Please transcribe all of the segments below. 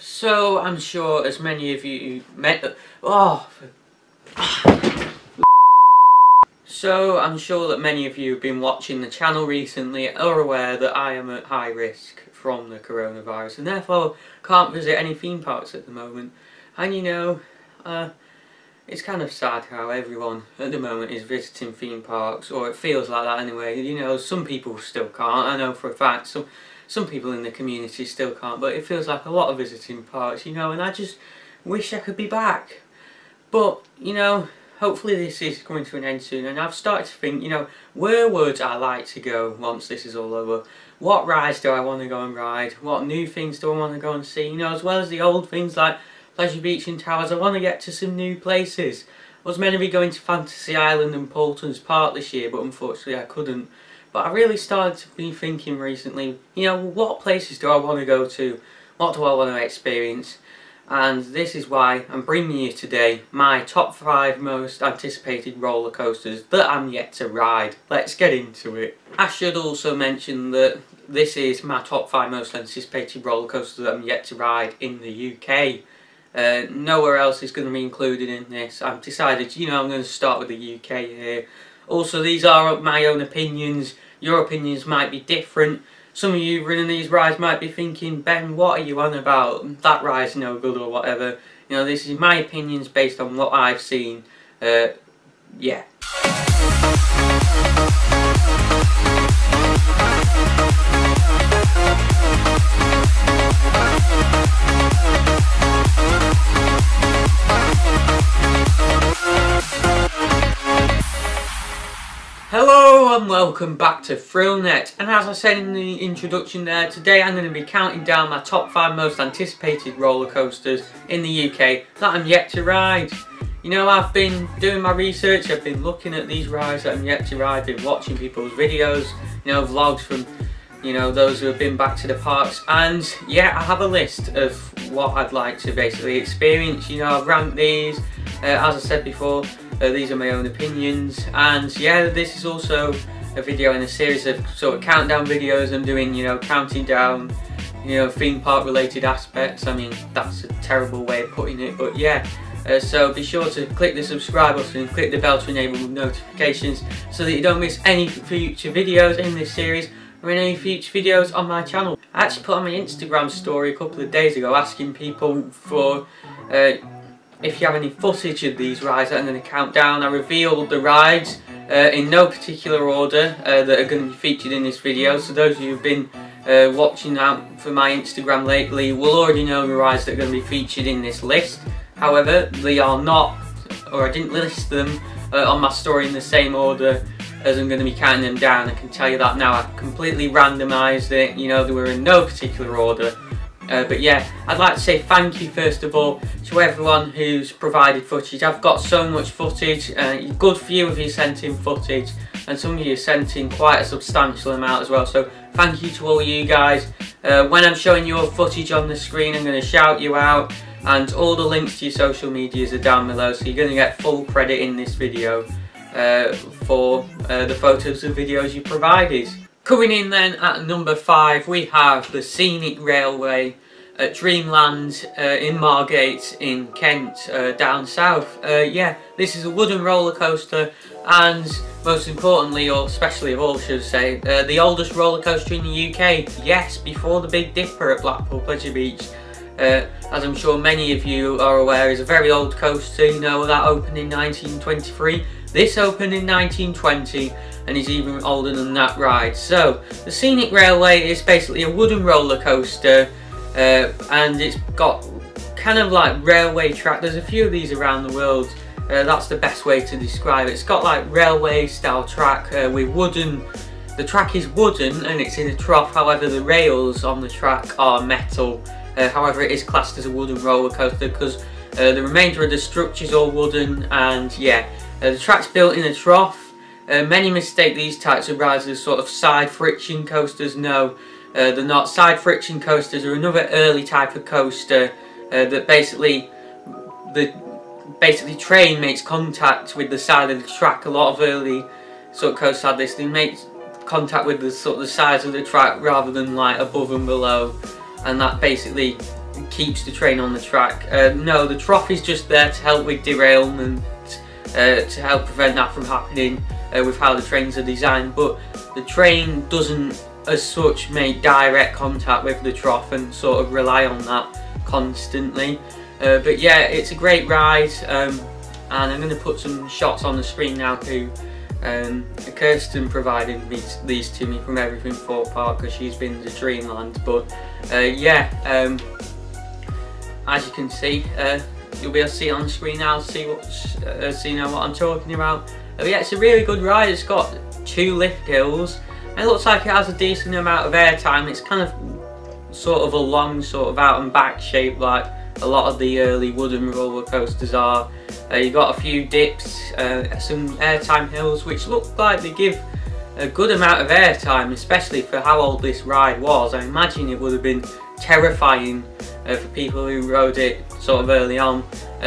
So I'm sure as many of you So I'm sure that many of you have been watching the channel recently are aware that I am at high risk from the coronavirus and therefore can't visit any theme parks at the moment. And you know, it's kind of sad how everyone at the moment is visiting theme parks, or it feels like that anyway. You know, some people still can't. I know for a fact some people in the community still can't, but it feels like a lot of visiting parks, you know, and I just wish I could be back. But, you know, hopefully this is coming to an end soon, and I've started to think, you know, where would I like to go once this is all over? What rides do I want to go and ride? What new things do I want to go and see? You know, as well as the old things like Pleasure Beach and Towers, I want to get to some new places. I was meant to be going to Fantasy Island and Poulton's Park this year, but unfortunately I couldn't. But I really started to be thinking recently, you know, what places do I want to go to? What do I want to experience? And this is why I'm bringing you today my top 5 most anticipated roller coasters that I'm yet to ride. Let's get into it. I should also mention that this is my top 5 most anticipated roller coasters that I'm yet to ride in the UK. Nowhere else is going to be included in this. I've decided, you know, I'm going to start with the UK here. Also, these are my own opinions. Your opinions might be different. Some of you running these rides might be thinking, Ben, what are you on about? That ride's no good or whatever. You know, this is my opinions based on what I've seen. Yeah. Hello and welcome back to ThrillNet, and as I said in the introduction there, today I'm going to be counting down my top 5 most anticipated roller coasters in the UK that I'm yet to ride. You know, I've been doing my research, I've been looking at these rides that I'm yet to ride, been watching people's videos, you know, vlogs from, you know, those who have been back to the parks, and yeah, I have a list of what I'd like to basically experience. You know, I've ranked these, as I said before. These are my own opinions, and yeah, this is also a video in a series of sort of countdown videos. I'm doing, you know, counting down, you know, theme park related aspects. I mean, that's a terrible way of putting it, but yeah. So be sure to click the subscribe button and click the bell to enable notifications so that you don't miss any future videos in this series or in any future videos on my channel. I actually put on my Instagram story a couple of days ago asking people for if you have any footage of these rides that I'm going to count down. I revealed the rides in no particular order that are going to be featured in this video. So those of you who've been watching out for my Instagram lately will already know the rides that are going to be featured in this list. However, they are not, or I didn't list them on my story in the same order as I'm going to be counting them down. I can tell you that now. I've completely randomised it. You know, they were in no particular order. But yeah, I'd like to say thank you first of all to everyone who's provided footage. I've got so much footage, a good few of you sent in footage, and some of you sent in quite a substantial amount as well, so thank you to all you guys. When I'm showing your footage on the screen, I'm going to shout you out, and all the links to your social medias are down below, so you're going to get full credit in this video for the photos and videos you provided. Coming in then at number 5, we have the Scenic Railway at Dreamland in Margate in Kent, down south. Yeah, this is a wooden roller coaster, and most importantly, or especially of all should I say, the oldest roller coaster in the UK. Yes, before the Big Dipper at Blackpool Pleasure Beach. As I'm sure many of you are aware, is a very old coaster. You know, that opened in 1923. This opened in 1920 and is even older than that ride. So the Scenic Railway is basically a wooden roller coaster, and it's got kind of like railway track. There's a few of these around the world. That's the best way to describe it. It's got like railway style track with wooden. The track is wooden and it's in a trough. However, the rails on the track are metal. However, it is classed as a wooden roller coaster because the remainder of the structure is all wooden, and yeah, the track's built in a trough. Many mistake these types of rides as sort of side friction coasters. No, they're not. Side friction coasters are another early type of coaster that basically the train makes contact with the side of the track. A lot of early sort of coasters had this. They make contact with the sort of the sides of the track rather than like above and below, and that basically keeps the train on the track. No, the trough is just there to help with derailment, to help prevent that from happening with how the trains are designed, but the train doesn't as such make direct contact with the trough and sort of rely on that constantly. But yeah, it's a great ride, and I'm going to put some shots on the screen now too. Kirsten provided these to me from Everything Thorpe Park because she's been to Dreamland, but yeah, as you can see, you'll be able to see it on the screen now, see what you know what I'm talking about. Yeah, it's a really good ride. It's got 2 lift hills and it looks like it has a decent amount of airtime. It's kind of sort of a long sort of out and back shape like a lot of the early wooden roller coasters are. You've got a few dips, some airtime hills which look like they give a good amount of airtime, especially for how old this ride was. I imagine it would have been terrifying for people who rode it sort of early on.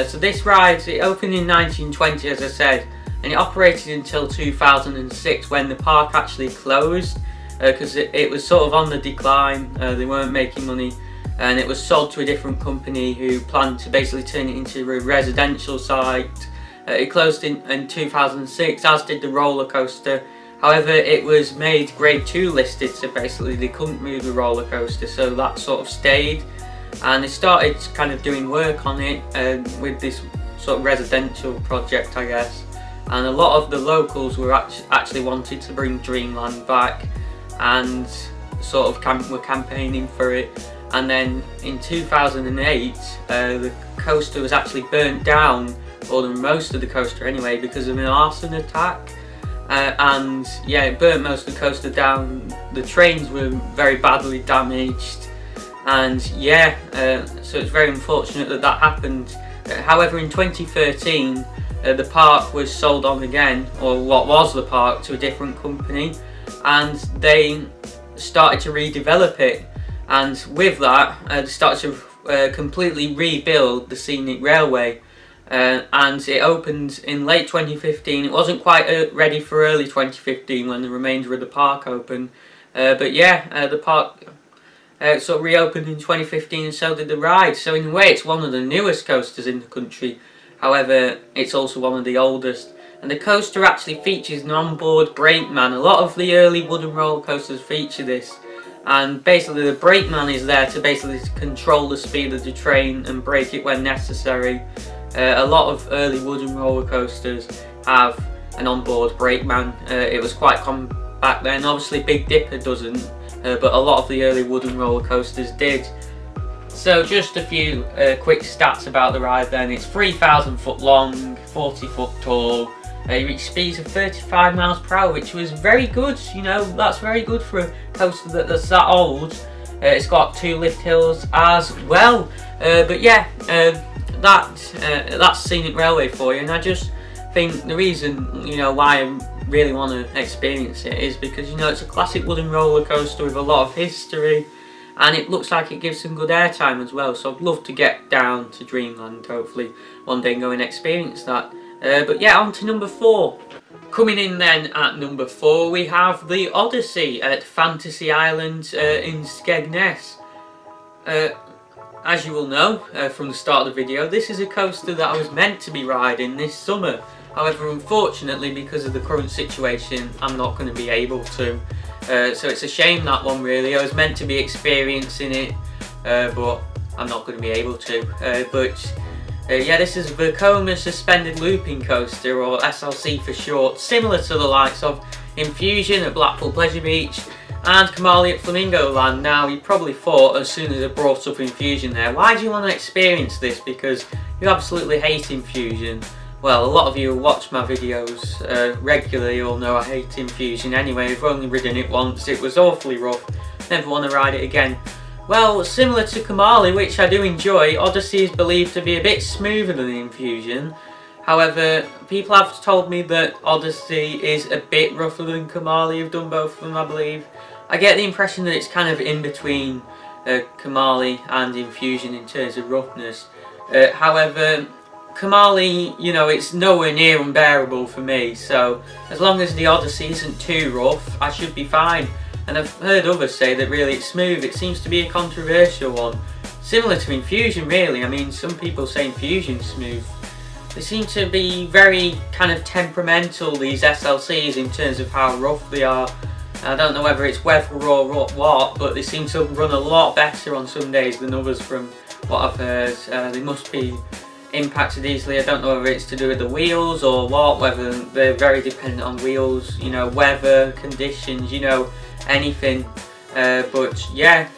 So this ride, it opened in 1920 as I said, and it operated until 2006 when the park actually closed because it was sort of on the decline. They weren't making money, and it was sold to a different company who planned to basically turn it into a residential site. It closed in 2006, as did the roller coaster. However, it was made grade 2 listed, so basically they couldn't move the roller coaster, so that sort of stayed. And they started kind of doing work on it with this sort of residential project, I guess. And a lot of the locals were actually wanted to bring Dreamland back and sort of were campaigning for it. And then in 2008 the coaster was actually burnt down, or most of the coaster anyway, because of an arson attack. And yeah, it burnt most of the coaster down. The trains were very badly damaged, and yeah, so it's very unfortunate that that happened. However, in 2013 the park was sold on again, or what was the park, to a different company, and they started to redevelop it. And with that, they started to completely rebuild the Scenic Railway, and it opened in late 2015. It wasn't quite ready for early 2015 when the remainder of the park opened, but yeah, the park sort of reopened in 2015, and so did the ride. So in a way, it's one of the newest coasters in the country. However, it's also one of the oldest. And the coaster actually features an onboard brakeman. A lot of the early wooden roller coasters feature this. And basically the brakeman is there to basically control the speed of the train and brake it when necessary. A lot of early wooden roller coasters have an onboard brakeman. It was quite common back then. Obviously Big Dipper doesn't, but a lot of the early wooden roller coasters did. So just a few quick stats about the ride then. It's 3,000 foot long, 40 foot tall. You reach speeds of 35 miles per hour, which was very good. You know, that's very good for a coaster that's that old. It's got 2 lift hills as well. But yeah, that's Scenic Railway for you. And I just think the reason, you know, why I really want to experience it is because, you know, it's a classic wooden roller coaster with a lot of history, and it looks like it gives some good airtime as well. So I'd love to get down to Dreamland hopefully one day and go and experience that. But yeah, on to number 4. Coming in then at number 4, we have the Odyssey at Fantasy Island in Skegness. As you will know from the start of the video, this is a coaster that I was meant to be riding this summer. However, unfortunately, because of the current situation, I'm not going to be able to. So it's a shame, that one, really. I was meant to be experiencing it, but I'm not going to be able to. Yeah, this is a Vekoma Suspended Looping Coaster, or SLC for short, similar to the likes of Infusion at Blackpool Pleasure Beach and Kamali at Flamingo Land. Now, you probably thought, as soon as I brought up Infusion there, why do you want to experience this? Because you absolutely hate Infusion. Well, a lot of you who watch my videos regularly all know I hate Infusion anyway. I've only ridden it once. It was awfully rough. Never want to ride it again. Well, similar to Kamali, which I do enjoy, Odyssey is believed to be a bit smoother than Infusion. However, people have told me that Odyssey is a bit rougher than Kamali. I've done both of them, I believe. I get the impression that it's kind of in between Kamali and Infusion in terms of roughness. However, Kamali, you know, it's nowhere near unbearable for me, so as long as the Odyssey isn't too rough, I should be fine. And I've heard others say that really it's smooth. It seems to be a controversial one, similar to Infusion really. I mean, some people say Infusion's smooth. They seem to be very kind of temperamental, these SLCs, in terms of how rough they are. I don't know whether it's weather or what, but they seem to run a lot better on some days than others from what I've heard. They must be impacted easily. I don't know whether it's to do with the wheels or what, whether they're very dependent on wheels, you know, weather, conditions, you know, anything. But yeah,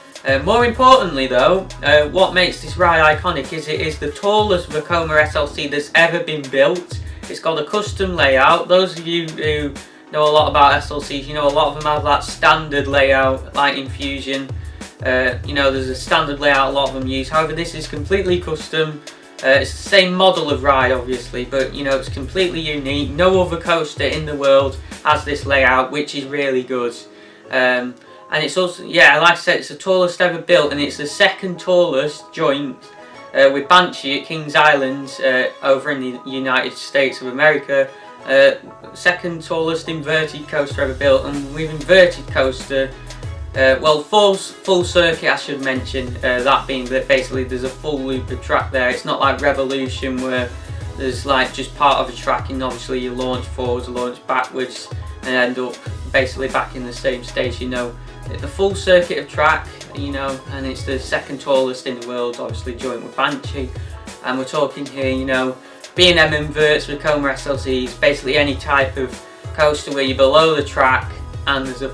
more importantly though, what makes this ride iconic is it is the tallest Vekoma SLC that's ever been built. It's got a custom layout. Those of you who know a lot about SLCs, you know a lot of them have that standard layout like Infusion. You know, there's a standard layout a lot of them use. However, this is completely custom. It's the same model of ride obviously, but you know, it's completely unique. No other coaster in the world has this layout, which is really good. And it's also, yeah, like I said, it's the tallest ever built, and it's the second tallest joint with Banshee at Kings Island over in the United States of America. Second tallest inverted coaster ever built, and with inverted coaster, well, full circuit I should mention, that being that basically there's a full loop of track there. It's not like Revolution where there's like just part of a track and obviously you launch forwards, launch backwards and end up basically back in the same stage, you know. The full circuit of track, you know, and it's the second tallest in the world, obviously joint with Banshee. And we're talking here, you know, B&M inverts, Vekoma SLCs, basically any type of coaster where you're below the track and there's a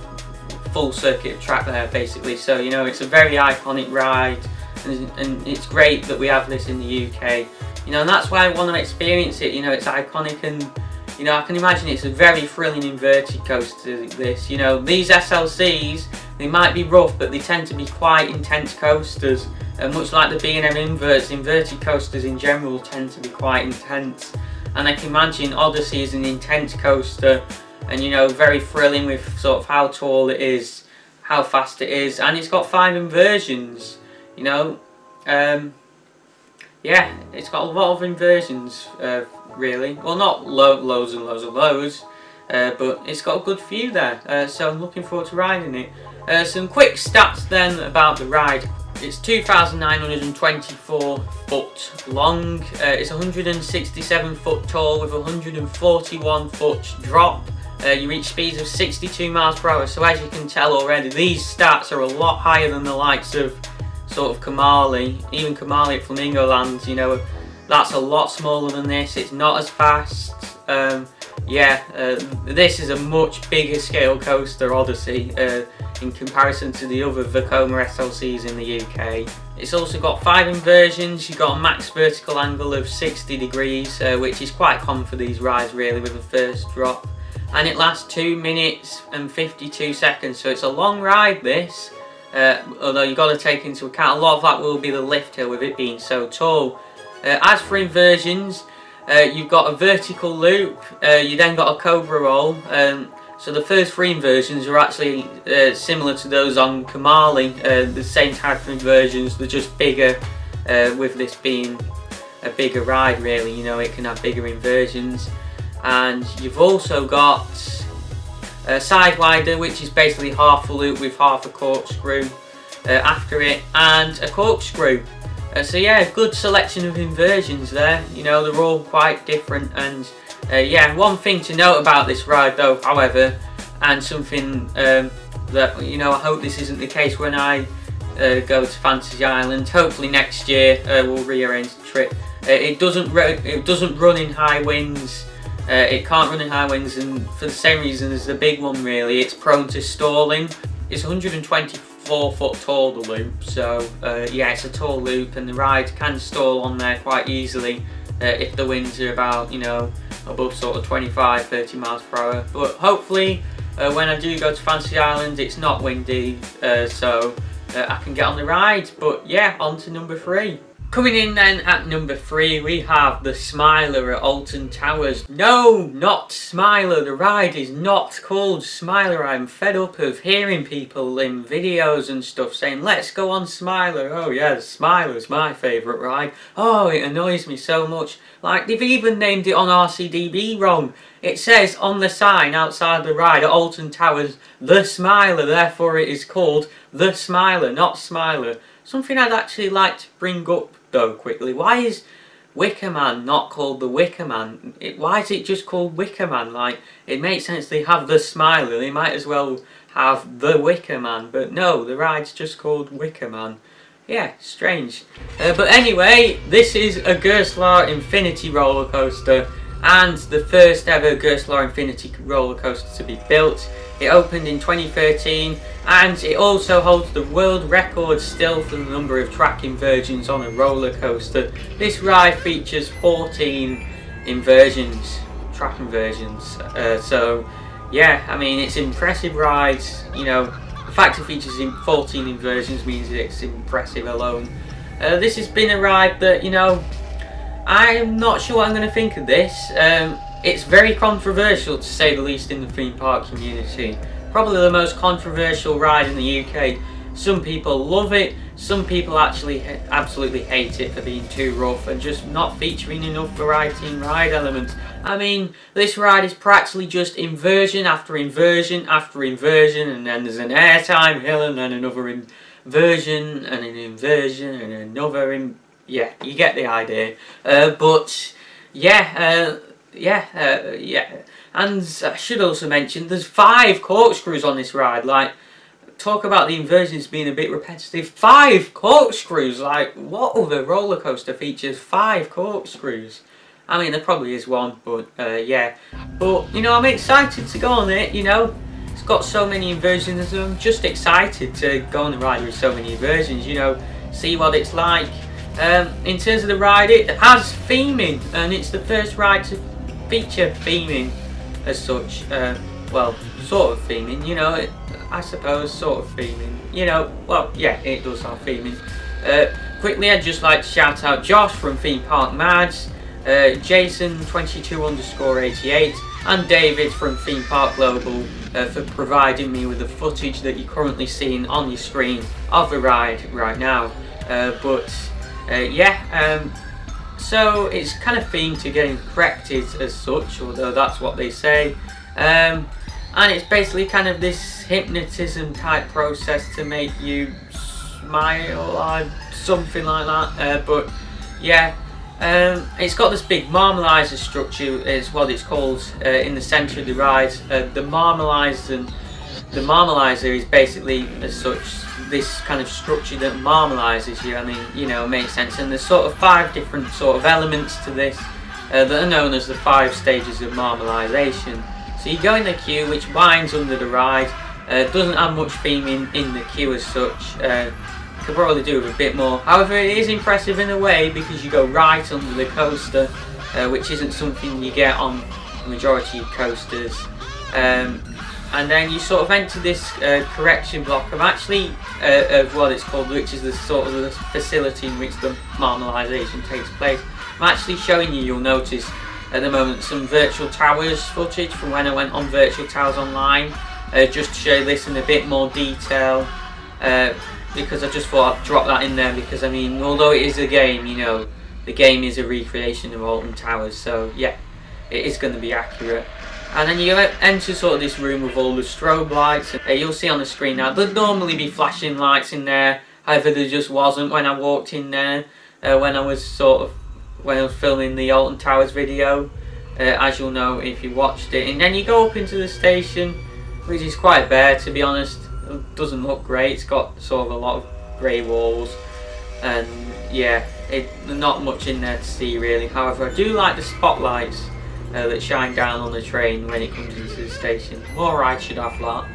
full circuit of track there basically. So, you know, it's a very iconic ride, and it's great that we have this in the UK, you know, and that's why I want to experience it. You know, it's iconic, and you know, I can imagine it's a very thrilling inverted coaster, this. You know, these SLCs, they might be rough, but they tend to be quite intense coasters, and much like the B&M inverts, inverted coasters in general tend to be quite intense. And I can imagine Odyssey is an intense coaster, and you know, very thrilling with sort of how tall it is, how fast it is, and it's got 5 inversions, you know. Yeah, it's got a lot of inversions, really. Well, not loads and loads and loads, but it's got a good few there, so I'm looking forward to riding it. Some quick stats then about the ride. It's 2,924 foot long, it's 167 foot tall with 141 foot drop. You reach speeds of 62 miles per hour, so as you can tell already, these stats are a lot higher than the likes of sort of Kamali. Even Kamali at Flamingo Land, you know, that's a lot smaller than this. It's not as fast. This is a much bigger scale coaster, Odyssey, in comparison to the other Vekoma SLCs in the UK. It's also got 5 inversions. You've got a max vertical angle of 60 degrees, which is quite common for these rides really, with the first drop. And it lasts 2 minutes and 52 seconds, so it's a long ride this, although you've got to take into account a lot of that will be the lift hill with it being so tall. As for inversions, you've got a vertical loop, you then got a cobra roll, so the first 3 inversions are actually similar to those on Kamali, the same type of inversions, they're just bigger, with this being a bigger ride really, you know, it can have bigger inversions. And you've also got a sidewinder, which is basically half a loop with half a corkscrew after it, and a corkscrew. So yeah, good selection of inversions there, you know, they're all quite different. And yeah, one thing to note about this ride though, however, and something that, you know, I hope this isn't the case when I go to Fantasy Island, hopefully next year we'll rearrange the trip. It doesn't run in high winds. It can't run in high winds, and for the same reason as the big one really, it's prone to stalling. It's 124 foot tall, the loop, so yeah, it's a tall loop, and the ride can stall on there quite easily if the winds are about, you know, above sort of 25-30 miles per hour. But hopefully when I do go to Fantasy Island it's not windy, so I can get on the ride. But yeah, on to number 3. Coming in then at number 3, we have the Smiler at Alton Towers. No, not Smiler. The ride is not called Smiler. I'm fed up of hearing people in videos and stuff saying, let's go on Smiler. Oh yeah, Smiler's my favourite ride. Oh, it annoys me so much. Like, they've even named it on RCDB wrong. It says on the sign outside the ride at Alton Towers, The Smiler, therefore it is called The Smiler, not Smiler. something I'd actually like to bring up though quickly. Why is Wicker Man not called the Wicker Man? Why is it just called Wicker Man? Like, it makes sense they have the Smiler, they might as well have the Wicker Man, but no, the ride's just called Wicker Man. Yeah, strange. But anyway, this is a Gerstlauer Infinity roller coaster, and the first ever Gerstlauer Infinity roller coaster to be built. It opened in 2013, and it also holds the world record still for the number of track inversions on a roller coaster. This ride features 14 inversions, track inversions. So yeah, I mean, it's impressive rides. You know, the fact it features 14 inversions means it's impressive alone. This has been a ride that, you know, I'm not sure what I'm going to think of this. It's very controversial, to say the least, in the theme park community. Probably the most controversial ride in the UK. Some people love it, some people actually absolutely hate it for being too rough and just not featuring enough variety in ride elements. I mean, this ride is practically just inversion after inversion after inversion, and then there's an airtime hill, and then another inversion, and an inversion, and another yeah, you get the idea. But yeah, and I should also mention there's 5 corkscrews on this ride. Like, talk about the inversions being a bit repetitive. 5 corkscrews! Like, what other roller coaster features 5 corkscrews? I mean, there probably is one, but yeah. But you know, I'm excited to go on it. You know, it's got so many inversions, and I'm just excited to go on the ride with so many inversions. You know, see what it's like. In terms of the ride, it has theming, and it's the first ride to feature theming as such. Well, sort of theming, you know, I suppose, sort of theming, you know. Well, yeah, it does have theming. Quickly, I'd just like to shout out Josh from Theme Park Mads, Jason22_88, and David from Theme Park Global for providing me with the footage that you're currently seeing on your screen of the ride right now. So it's kind of themed to getting corrected as such, although that's what they say. And it's basically kind of this hypnotism type process to make you smile or something like that. But yeah, it's got this big marmalizer structure, is what it's called, in the centre of the ride. The marmalizer is basically, as such, this kind of structure that marmalizes you. I mean, you know, it makes sense. And there's sort of 5 different sort of elements to this that are known as the 5 stages of marmalization. So you go in the queue, which winds under the ride. Doesn't have much theming in the queue as such. Could probably do with a bit more. However, it is impressive in a way because you go right under the coaster, which isn't something you get on the majority of coasters. And then you sort of enter this correction block of of what it's called, which is the sort of the facility in which the marmalization takes place. I'm actually showing you, you'll notice at the moment, some virtual towers footage from when I went on Virtual Towers Online, just to show this in a bit more detail, because I just thought I'd drop that in there, because I mean, although it is a game, you know, the game is a recreation of Alton Towers, so yeah, it is going to be accurate. And then you enter sort of this room with all the strobe lights. You'll see on the screen now, there'd normally be flashing lights in there, however there just wasn't when I walked in there, when I was filming the Alton Towers video, as you'll know if you watched it. And then you go up into the station, which is quite bare, to be honest. It doesn't look great, it's got sort of a lot of grey walls, and yeah, not much in there to see really. However, I do like the spotlights that shine down on the train when it comes into the station. More rides should have that.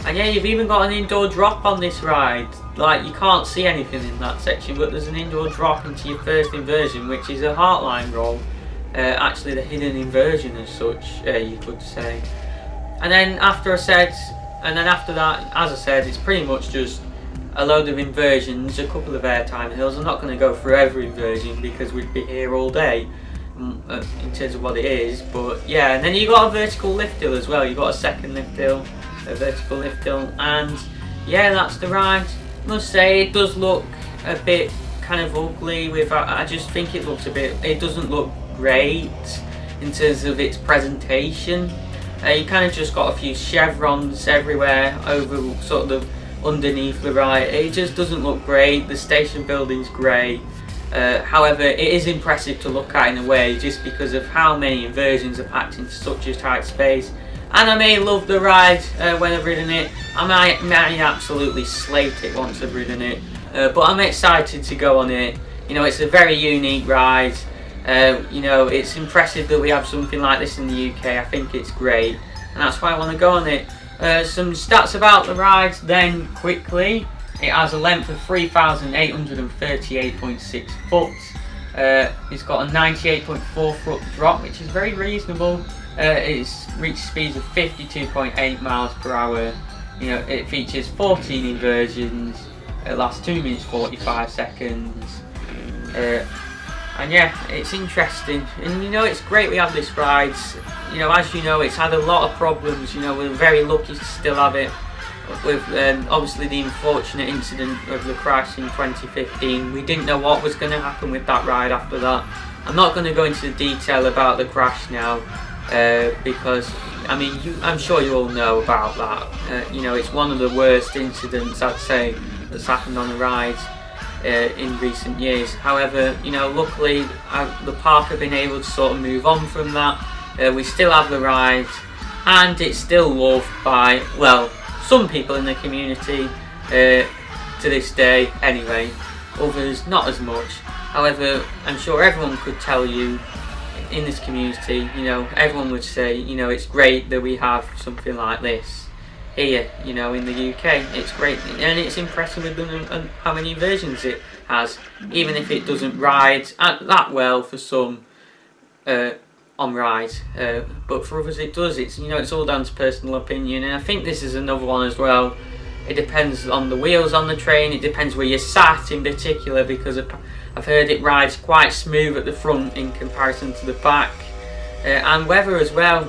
And yeah, you've even got an indoor drop on this ride. Like, you can't see anything in that section, but there's an indoor drop into your first inversion, which is a heartline roll. Actually the hidden inversion as such, you could say. And then after that, as I said, it's pretty much just a load of inversions, a couple of airtime hills. I'm not going to go through every inversion because we'd be here all day in terms of what it is, but yeah. And then you got a vertical lift hill as well. You got a second lift hill, a vertical lift hill, and yeah, that's the ride. I must say, it does look a bit kind of ugly. I just think it doesn't look great in terms of its presentation. You kind of just got a few chevrons everywhere over sort of underneath the ride. It just doesn't look great. The station building's grey. However, it is impressive to look at in a way, just because of how many inversions are packed into such a tight space. And I may love the ride when I've ridden it. I might absolutely slate it once I've ridden it. But I'm excited to go on it. You know, it's a very unique ride. You know, it's impressive that we have something like this in the UK. I think it's great, and that's why I want to go on it. Some stats about the ride then, quickly. It has a length of 3,838.6 foot. It's got a 98.4 foot drop, which is very reasonable. It's reached speeds of 52.8 miles per hour. You know, it features 14 inversions. It lasts 2 minutes 45 seconds. And yeah, it's interesting, and you know, it's great we have this ride. You know, as you know, it's had a lot of problems. You know, we're very lucky to still have it. With obviously the unfortunate incident of the crash in 2015, we didn't know what was going to happen with that ride after that. I'm not going to go into the detail about the crash now, because I mean, I'm sure you all know about that. You know, it's one of the worst incidents, I'd say, that's happened on the ride in recent years. However, you know, luckily the park have been able to sort of move on from that. We still have the ride, and it's still loved by, well, some people in the community to this day anyway. Others not as much. However, I'm sure everyone could tell you in this community, you know, everyone would say, you know, it's great that we have something like this here, you know, in the UK. It's great, and it's impressive with how many versions it has, even if it doesn't ride that well for some on ride, but for others it does. It's, you know, it's all down to personal opinion, and I think this is another one as well. It depends on the wheels on the train, it depends where you're sat in particular, because I've heard it rides quite smooth at the front in comparison to the back, and weather as well.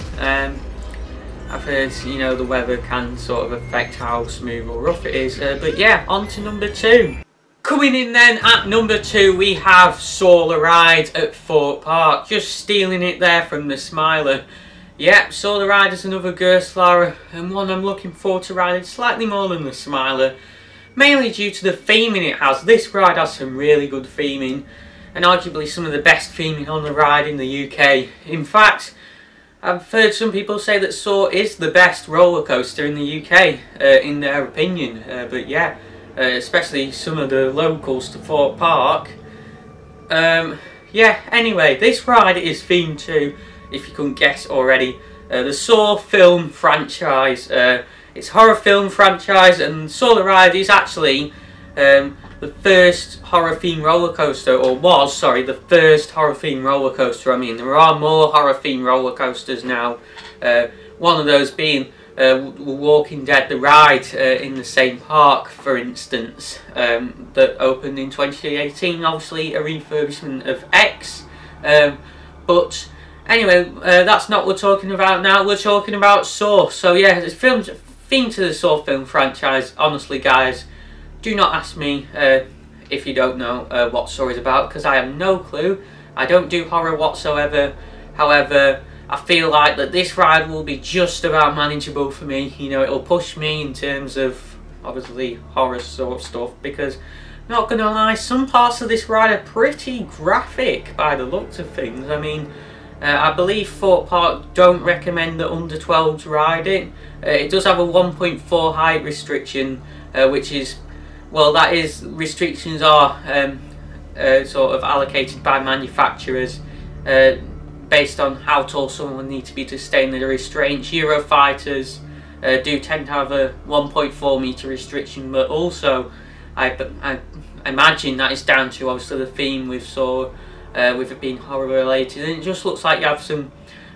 I've heard, you know, the weather can sort of affect how smooth or rough it is, but yeah, on to number 2. Coming in then at number 2, we have Saw the Ride at Thorpe Park. Just stealing it there from the Smiler. Yep, Saw the Ride is another Gerstlauer, and one I'm looking forward to riding slightly more than the Smiler, mainly due to the theming it has. This ride has some really good theming, and arguably some of the best theming on the ride in the UK. In fact, I've heard some people say that Saw is the best roller coaster in the UK, in their opinion, but yeah. Especially some of the locals to Thorpe Park. Yeah, anyway, this ride is themed to, if you couldn't guess already, the Saw film franchise. It's a horror film franchise, and Saw the Ride is actually the first horror themed roller coaster, or was, sorry, the first horror themed roller coaster. I mean, there are more horror themed roller coasters now. One of those being Walking Dead the ride in the same park, for instance, that opened in 2018, obviously a refurbishment of X, but anyway, that's not what we're talking about now. We're talking about Saw. So yeah, the film's themed to the Saw film franchise. Honestly guys, do not ask me if you don't know what Saw is about, because I have no clue. I don't do horror whatsoever. However, I feel like that this ride will be just about manageable for me. You know, it'll push me in terms of obviously horror sort of stuff, because not gonna lie, some parts of this ride are pretty graphic by the looks of things. I mean, I believe Thorpe Park don't recommend that under 12s ride it. It does have a 1.4 height restriction, which is, well, that is, restrictions are sort of allocated by manufacturers based on how tall someone would need to be to stay in the restraints. Eurofighters do tend to have a 1.4 metre restriction, but also I imagine that is down to obviously the theme with Saw, with it being horror related, and it just looks like you have some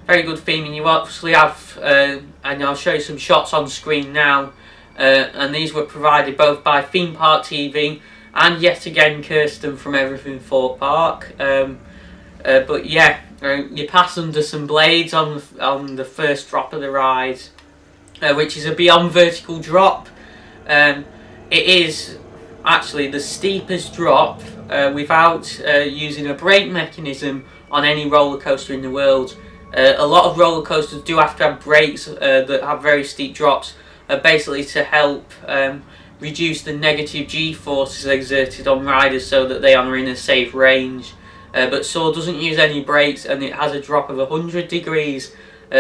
very good theming. You obviously have, and I'll show you some shots on screen now, and these were provided both by Theme Park TV and yet again Kirsten from Everything Thorpe Park. But yeah, you pass under some blades on the first drop of the ride, which is a beyond vertical drop. It is actually the steepest drop without using a brake mechanism on any roller coaster in the world. A lot of roller coasters do have to have brakes that have very steep drops, basically to help reduce the negative G-forces exerted on riders so that they are in a safe range. But Soar doesn't use any brakes, and it has a drop of 100 degrees,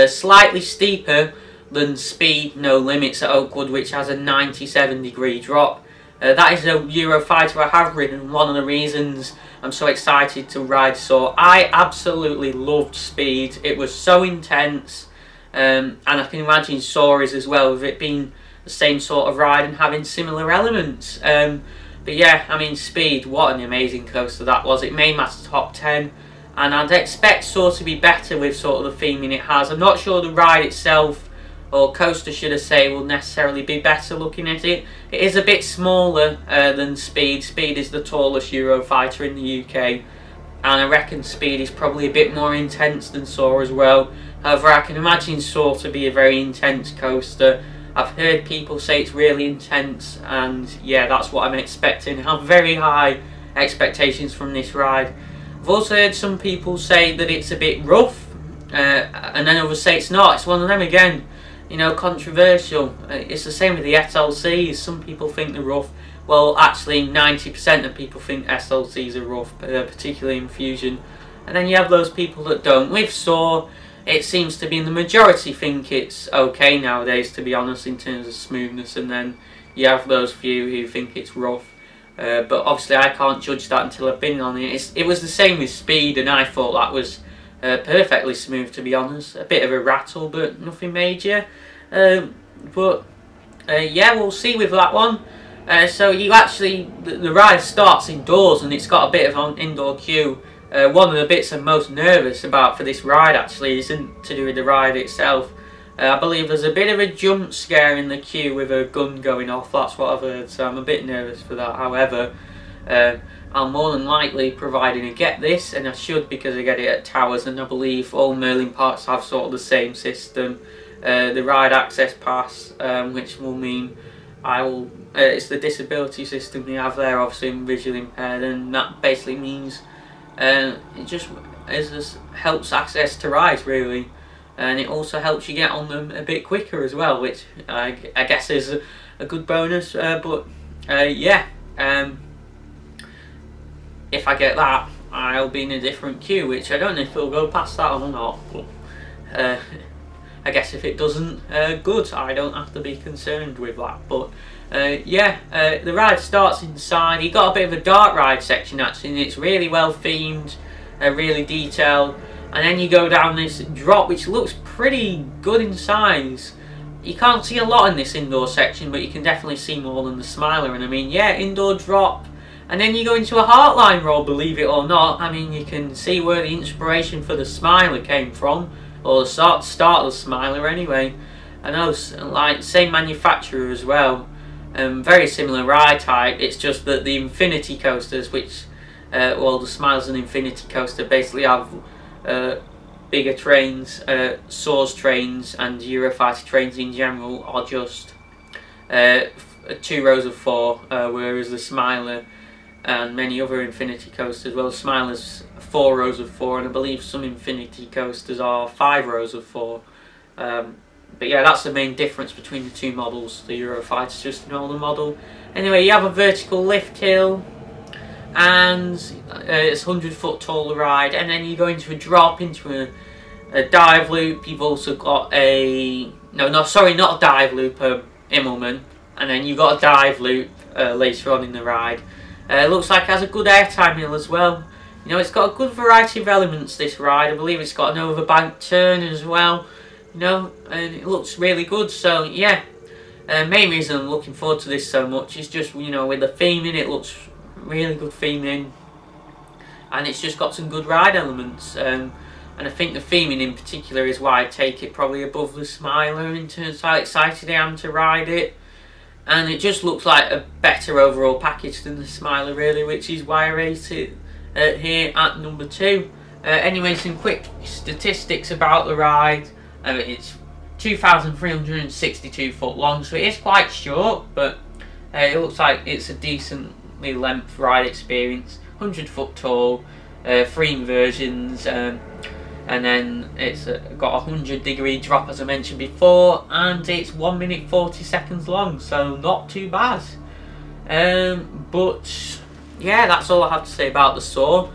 slightly steeper than Speed No Limits at Oakwood, which has a 97 degree drop. That is a Eurofighter I have ridden, and one of the reasons I'm so excited to ride Soar. I absolutely loved Speed. It was so intense, and I can imagine Soar is as well, with it being the same sort of ride and having similar elements. But yeah, I mean, Speed, what an amazing coaster that was. It made my top 10, and I'd expect Soar to be better with sort of the theming it has. I'm not sure the ride itself, or coaster should I say, will necessarily be better looking at it. It is a bit smaller than Speed. Speed is the tallest Eurofighter in the UK, and I reckon Speed is probably a bit more intense than Soar as well. However, I can imagine Soar to be a very intense coaster. I've heard people say it's really intense, and yeah, that's what I'm expecting. I have very high expectations from this ride. I've also heard some people say that it's a bit rough, and then others say it's not. It's one of them again, you know, controversial. It's the same with the SLCs. Some people think they're rough. Well, actually 90% of people think SLCs are rough, particularly in Fusion. And then you have those people that don't. With Soar, it seems to be in the majority think it's okay nowadays, to be honest, in terms of smoothness, and then you have those few who think it's rough. But obviously I can't judge that until I've been on it. It was the same with Speed, and I thought that was perfectly smooth, to be honest. A bit of a rattle, but nothing major. Yeah, we'll see with that one. So you actually, the ride starts indoors, and it's got a bit of an indoor queue. One of the bits I'm most nervous about for this ride actually isn't to do with the ride itself. I believe there's a bit of a jump scare in the queue with a gun going off. That's what I've heard, so I'm a bit nervous for that. However, I'll more than likely, providing I get this, and I should because I get it at Towers, and I believe all Merlin parks have sort of the same system. The ride access pass, which will mean I will. It's the disability system they have there. Obviously, I'm visually impaired, and that basically means it just helps access to rides really, and it also helps you get on them a bit quicker as well, which I guess is a good bonus. Yeah, if I get that, I'll be in a different queue, which I don't know if it'll go past that or not, but I guess if it doesn't, good, I don't have to be concerned with that. But yeah, the ride starts inside. You got a bit of a dark ride section actually, and it's really well themed, really detailed, and then you go down this drop which looks pretty good in size. You can't see a lot in this indoor section, but you can definitely see more than the Smiler, and I mean, yeah, indoor drop, and then you go into a Heartline roll, believe it or not. I mean, you can see where the inspiration for the Smiler came from, or the start of the Smiler anyway. I know, like, same manufacturer as well, very similar ride type. It's just that the Infinity coasters, which well, the Smiler's an Infinity coaster, basically have bigger trains. Soar's trains and Eurofighter trains in general are just 2 rows of 4, whereas the Smiler and many other Infinity coasters, well, the Smiler's 4 rows of 4, and I believe some Infinity coasters are 5 rows of 4. But yeah, that's the main difference between the two models. The Eurofighter's just an older model. Anyway, you have a vertical lift hill, and it's 100-foot tall ride, and then you go into a drop into a dive loop. You've also got a sorry, not a dive loop, Immelman, and then you've got a dive loop later on in the ride. It looks like it has a good airtime hill as well. You know, it's got a good variety of elements, this ride. I believe it's got an overbank turn as well, you know, and it looks really good. So yeah, main reason I'm looking forward to this so much is just, you know, with the theming, it looks really good theming, and it's just got some good ride elements, and I think the theming in particular is why I take it probably above the Smiler in terms of how excited I am to ride it. And it just looks like a better overall package than the Smiler really, which is why I rate it here at number 2. Anyway, some quick statistics about the ride. It's 2,362 foot long, so it is quite short, but it looks like it's a decently length ride experience. 100 foot tall, 3 inversions, and then it's got a 100-degree drop, as I mentioned before, and it's 1 minute 40 seconds long, so not too bad. But yeah, that's all I have to say about the Swarm.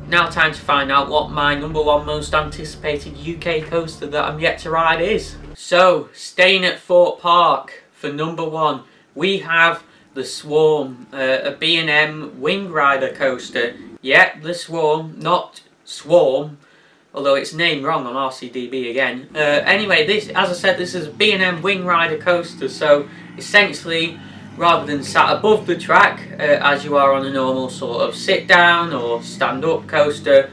Now time to find out what my #1 most anticipated UK coaster that I'm yet to ride is. So, staying at Thorpe Park for #1, we have the Swarm, a B&M Wing Rider coaster. Yeah, the Swarm, not Swarm, although it's named wrong on RCDB again. Anyway, this, as I said, this is a B&M Wing Rider coaster, so essentially, rather than sat above the track, as you are on a normal sort of sit-down or stand-up coaster,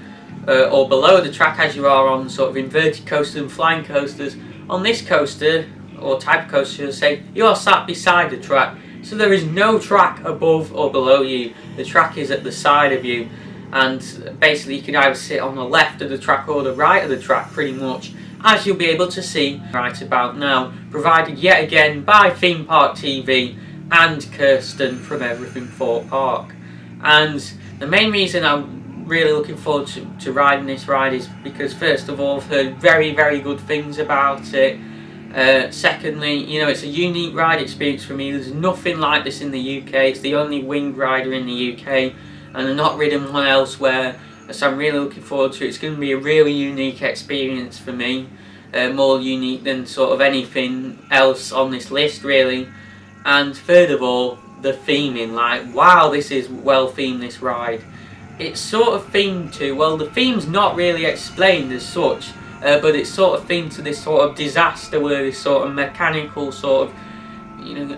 or below the track as you are on sort of inverted coasters and flying coasters, on this coaster, or type of coaster should I say, you are sat beside the track. So there is no track above or below you. The track is at the side of you, and basically you can either sit on the left of the track or the right of the track pretty much, as you'll be able to see right about now, provided yet again by Theme Park TV and Kirsten from Everything Thorpe Park. And the main reason I'm really looking forward to riding this ride is because first of all I've heard very good things about it. Secondly, you know, it's a unique ride experience for me. There's nothing like this in the UK. It's the only winged rider in the UK, and I've not ridden one elsewhere, so I'm really looking forward to it. It's going to be a really unique experience for me, more unique than sort of anything else on this list really. And third of all, the theming, like wow, this is well themed, this ride. It's sort of themed to, well, the theme's not really explained as such, but it's sort of themed to this sort of disaster where this sort of mechanical sort of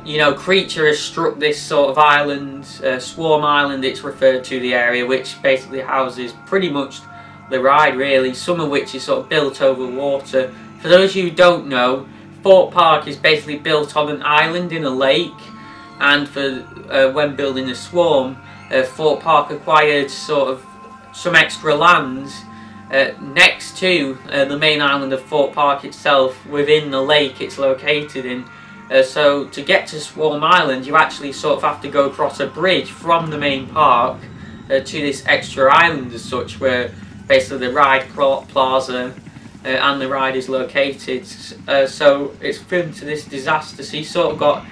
you know creature has struck this sort of island, Swarm Island it's referred to, the area, which basically houses pretty much the ride really, some of which is sort of built over water. For those of you who don't know, Thorpe Park is basically built on an island in a lake, and for when building the Swarm, Thorpe Park acquired sort of some extra land next to the main island of Thorpe Park itself, within the lake it's located in. So to get to Swarm Island you actually sort of have to go across a bridge from the main park to this extra island as such, where basically the ride plaza and the ride is located. So it's filmed to this disaster, so you sort of got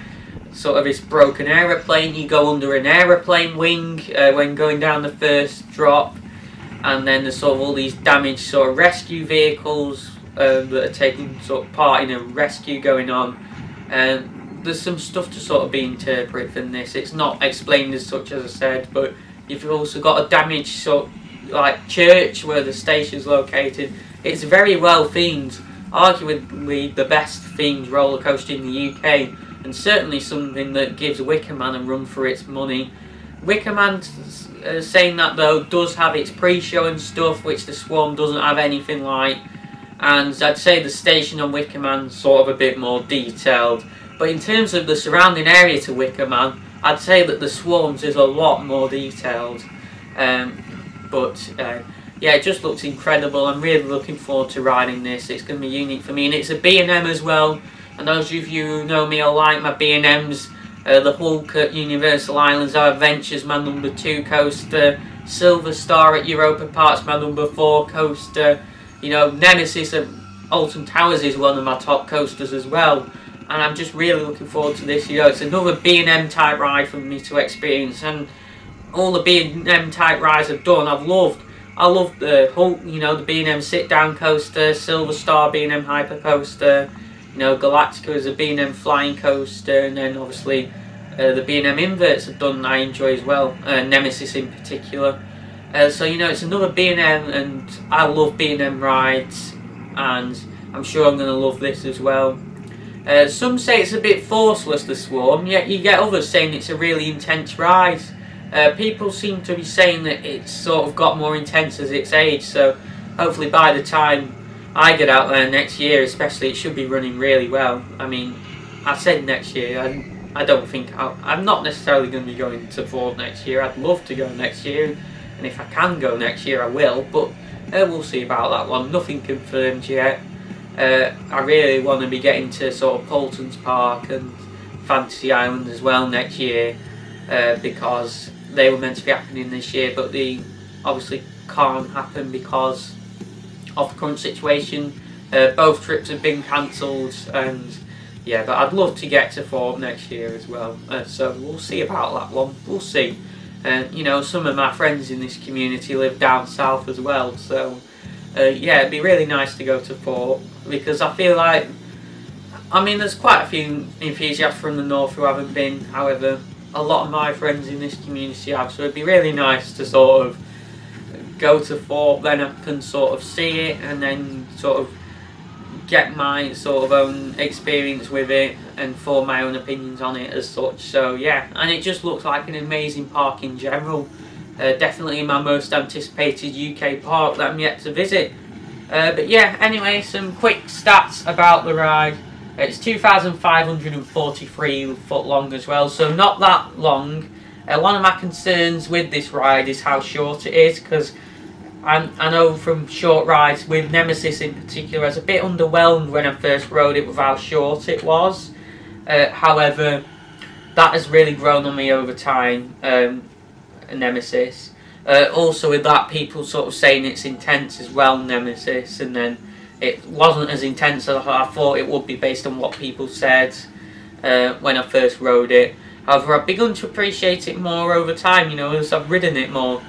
sort of this broken aeroplane, you go under an aeroplane wing when going down the first drop, and then there's sort of all these damaged sort of rescue vehicles that are taking sort of part in a rescue going on, and there's some stuff to sort of be interpreted from this. It's not explained as such, as I said, but you've also got a damaged sort of like church where the station's located. It's very well themed, arguably the best themed roller coaster in the UK, and certainly something that gives Wicker Man a run for its money. Wicker Man, saying that though, does have its pre-show and stuff, which the Swarm doesn't have anything like, and I'd say the station on Wicker Man's sort of a bit more detailed, but in terms of the surrounding area to Wicker Man, I'd say that the Swarm's is a lot more detailed. Yeah, it just looks incredible. I'm really looking forward to riding this. It's going to be unique for me, and it's a B&M as well, and those of you who know me or like my B&Ms, the Hulk at Universal Islands, Our Adventures, my #2 coaster, Silver Star at Europa Park's my #4 coaster, you know, Nemesis at Alton Towers is one of my top coasters as well, and I'm just really looking forward to this. You know, it's another B&M type ride for me to experience, and all the B&M type rides I've done, I've loved. I love the Hulk, you know, the B&M sit down coaster, Silver Star B&M hyper coaster, you know, Galactica is a B&M flying coaster, and then obviously the B&M inverts I've done I enjoy as well, Nemesis in particular. So you know, it's another B&M, and I love B&M rides, and I'm sure I'm going to love this as well. Some say it's a bit forceless, the Swarm, yet you get others saying it's a really intense ride. People seem to be saying that it's sort of got more intense as it's aged, so hopefully by the time I get out there next year especially, it should be running really well. I mean, I said next year, I don't think I'm not necessarily going to be going to Thorpe next year. I'd love to go next year, and if I can go next year I will, but we'll see about that one. Nothing confirmed yet. I really want to be getting to sort of Paulton's Park and Fantasy Island as well next year, because they were meant to be happening this year, but they obviously can't happen because of the current situation. Both trips have been cancelled, and yeah, but I'd love to get to Thorpe next year as well. So we'll see about that one. We'll see. You know, some of my friends in this community live down south as well, so yeah, it'd be really nice to go to Thorpe, because I feel like, I mean, there's quite a few enthusiasts from the north who haven't been. However, a lot of my friends in this community have, so it'd be really nice to sort of go to Thorpe, then I can sort of see it and then sort of get my sort of own experience with it and form my own opinions on it as such. So yeah, and it just looks like an amazing park in general. Definitely my most anticipated UK park that I'm yet to visit. But yeah, anyway, some quick stats about the ride. It's 2,543 foot long as well, so not that long. One of my concerns with this ride is how short it is, because I know from short rides, with Nemesis in particular, I was a bit underwhelmed when I first rode it with how short it was. However, that has really grown on me over time, Nemesis. Also with that, people sort of saying it's intense as well, Nemesis, and then it wasn't as intense as I thought it would be based on what people said when I first rode it. However, I've begun to appreciate it more over time, you know, as I've ridden it more.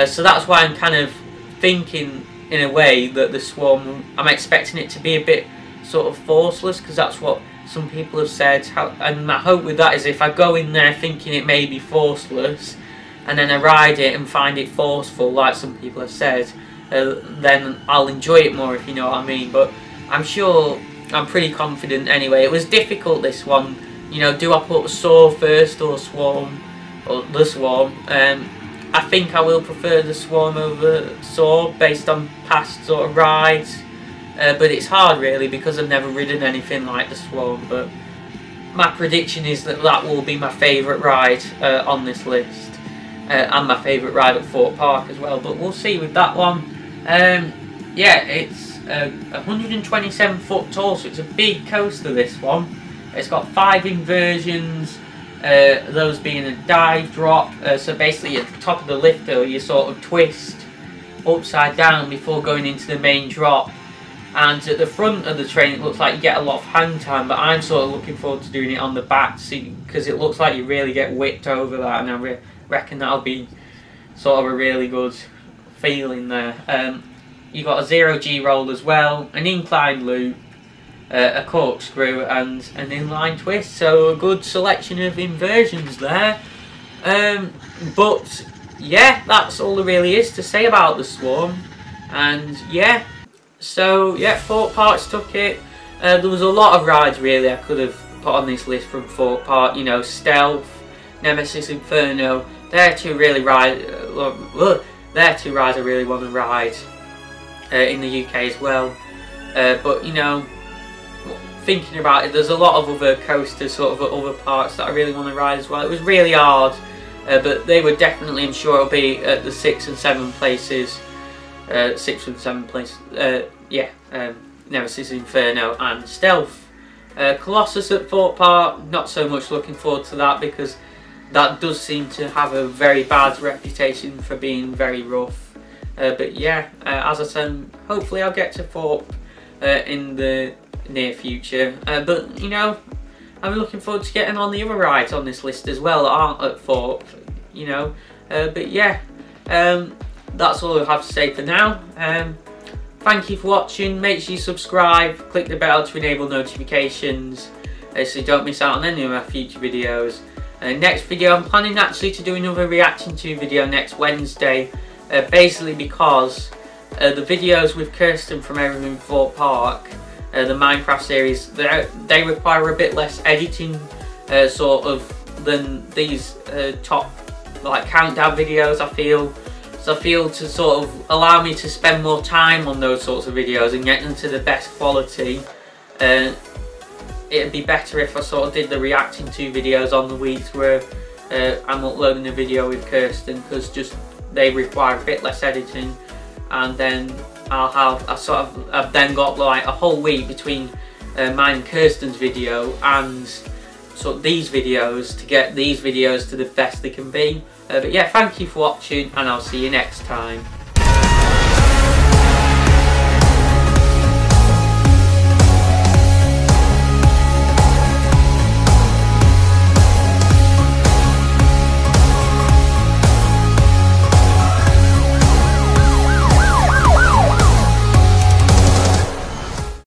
So that's why I'm kind of thinking, in a way, that the Swarm, I'm expecting it to be a bit sort of forceless, because that's what some people have said. And my hope with that is if I go in there thinking it may be forceless, and then I ride it and find it forceful, like some people have said, then I'll enjoy it more, if you know what I mean. But I'm sure, I'm pretty confident anyway. It was difficult, this one. You know, do I put Soar first or Swarm, or the Swarm? I think I will prefer the Swarm over Soar based on past sort of rides. But it's hard really, because I've never ridden anything like the Swarm. But my prediction is that that will be my favourite ride on this list. And my favourite ride at Thorpe Park as well. But we'll see with that one. Yeah, it's 127 foot tall, so it's a big coaster, this one. It's got 5 inversions, those being a dive drop. So basically at the top of the lift hill you sort of twist upside down before going into the main drop. And at the front of the train it looks like you get a lot of hang time, but I'm sort of looking forward to doing it on the back, because it looks like you really get whipped over that, and I reckon that'll be sort of a really good feeling there. You got a 0G roll as well, an incline loop, a corkscrew and an inline twist, so a good selection of inversions there. But yeah, that's all there really is to say about the Swarm. And yeah, so yeah, Thorpe Park's took it. There was a lot of rides really I could have put on this list from Thorpe Park, you know, Stealth, Nemesis, Inferno. They're two rides I really want to ride in the UK as well. But you know, thinking about it, there's a lot of other coasters sort of at other parks that I really want to ride as well. It was really hard, but they were definitely, I'm sure it'll be at the 6th and 7th places. 6th and 7th place, yeah, Nemesis, Inferno and Stealth. Colossus at Thorpe Park, not so much looking forward to that, because that does seem to have a very bad reputation for being very rough. But yeah, as I said, hopefully I'll get to Thorpe in the near future. But you know, I'm looking forward to getting on the other rides on this list as well that aren't at Thorpe, you know. But yeah, that's all I have to say for now. Thank you for watching. Make sure you subscribe, click the bell to enable notifications so you don't miss out on any of my future videos. Next video, I'm planning actually to do another reaction to video next Wednesday, basically because the videos with Kirsten from Everything Thorpe Park, the Minecraft series, they require a bit less editing sort of than these top like countdown videos, I feel. So I feel to sort of allow me to spend more time on those sorts of videos and get them to the best quality, it'd be better if I sort of did the reacting to videos on the weeks where I'm uploading a video with Kirsten, because just they require a bit less editing, and then I've then got like a whole week between mine and Kirsten's video and sort of these videos to get these videos to the best they can be. But yeah, thank you for watching, and I'll see you next time.